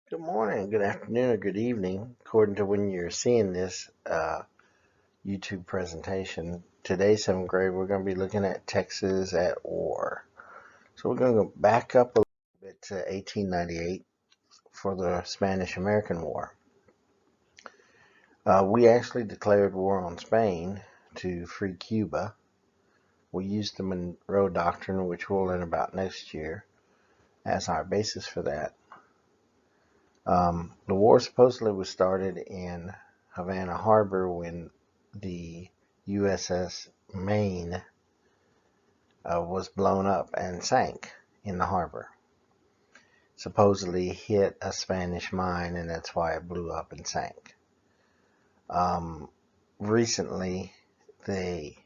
Good morning, good afternoon, or good evening, according to when you're seeing this YouTube presentation. Today, 7th grade, we're going to be looking at Texas at war. So we're going to go back up a little bit to 1898 for the Spanish-American War. We actually declared war on Spain to free Cuba. We used the Monroe Doctrine, which we'll learn about next year, as our basis for that. The war supposedly was started in Havana Harbor when the USS Maine was blown up and sank in the harbor. Supposedly hit a Spanish mine, and that's why it blew up and sank. Recently, they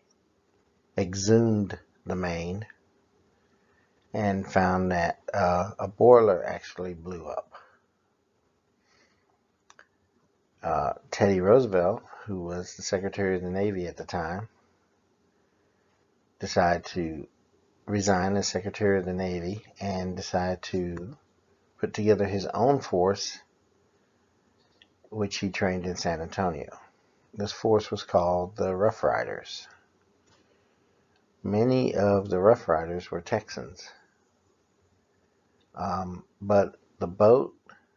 exhumed the Maine and found that a boiler actually blew up. Teddy Roosevelt, who was the Secretary of the Navy at the time, decided to resign as Secretary of the Navy and decided to put together his own force, which he trained in San Antonio. This force was called the Rough Riders. Many of the Rough Riders were Texans, but the boat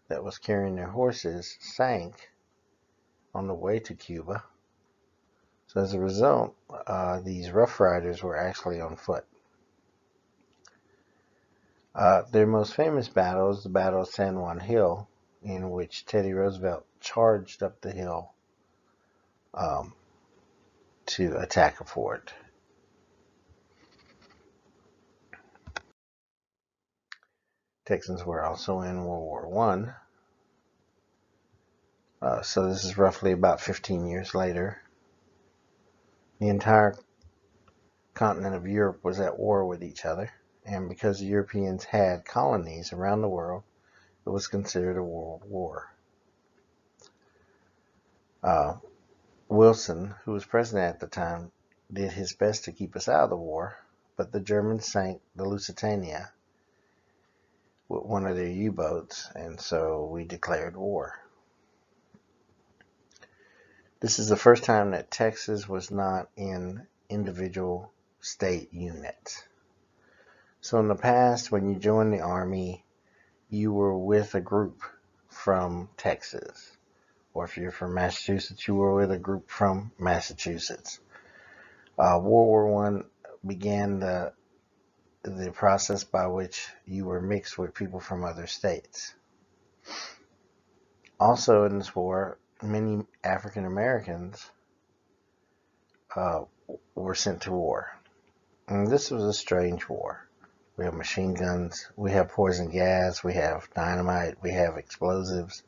that was carrying their horses sank on the way to Cuba. So as a result, these Rough Riders were actually on foot. Their most famous battle is the Battle of San Juan Hill, in which Teddy Roosevelt charged up the hill to attack a fort. Texans were also in World War One, so this is roughly about 15 years later. The entire continent of Europe was at war with each other, and because the Europeans had colonies around the world, it was considered a world war. Wilson, who was president at the time, did his best to keep us out of the war, but the Germans sank the Lusitania with one of their U-boats, and so we declared war. This is the first time that Texas was not in individual state units. So in the past, when you joined the Army, you were with a group from Texas. Or if you're from Massachusetts, you were with a group from Massachusetts. World War I began the process by which you were mixed with people from other states. Also in this war, many African Americans were sent to war. And this was a strange war. We have machine guns, we have poison gas, we have dynamite, we have explosives.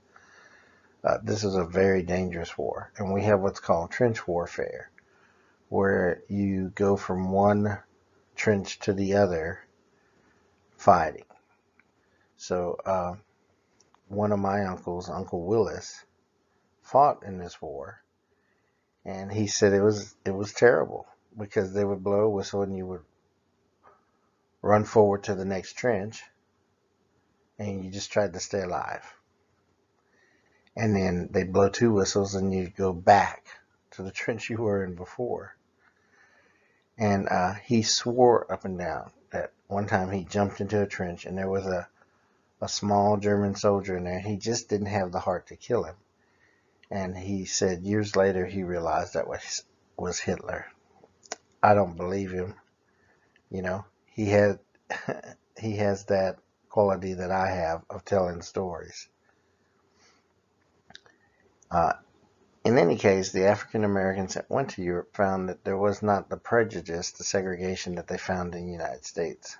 This is a very dangerous war. And we have what's called trench warfare, where you go from one trench to the other fighting. So one of my uncles, Uncle Willis, fought in this war, and he said it was terrible because they would blow a whistle and you would run forward to the next trench and you just tried to stay alive. And then they'd blow two whistles and you'd go back to the trench you were in before. And he swore up and down that one time he jumped into a trench and there was a small German soldier in there. He just didn't have the heart to kill him. And he said years later he realized that was Hitler. I don't believe him. You know, he has that quality that I have of telling stories. In any case, the African Americans that went to Europe found that there was not the prejudice, the segregation that they found in the United States.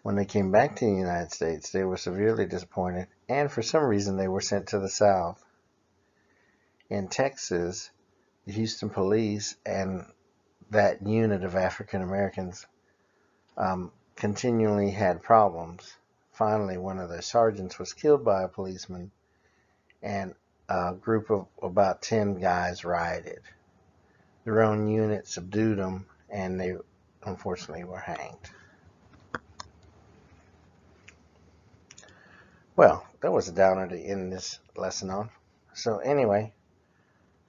When they came back to the United States, they were severely disappointed, and for some reason they were sent to the South. In Texas, the Houston police and that unit of African Americans continually had problems. Finally, one of their sergeants was killed by a policeman, and a group of about 10 guys rioted. Their own unit subdued them, and they unfortunately were hanged. Well, that was a downer to end this lesson on. So anyway,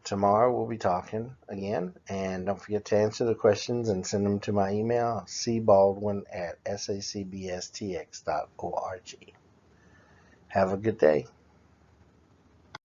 tomorrow we'll be talking again, and don't forget to answer the questions and send them to my email, cbaldwin@sacbstx.org. Have a good day.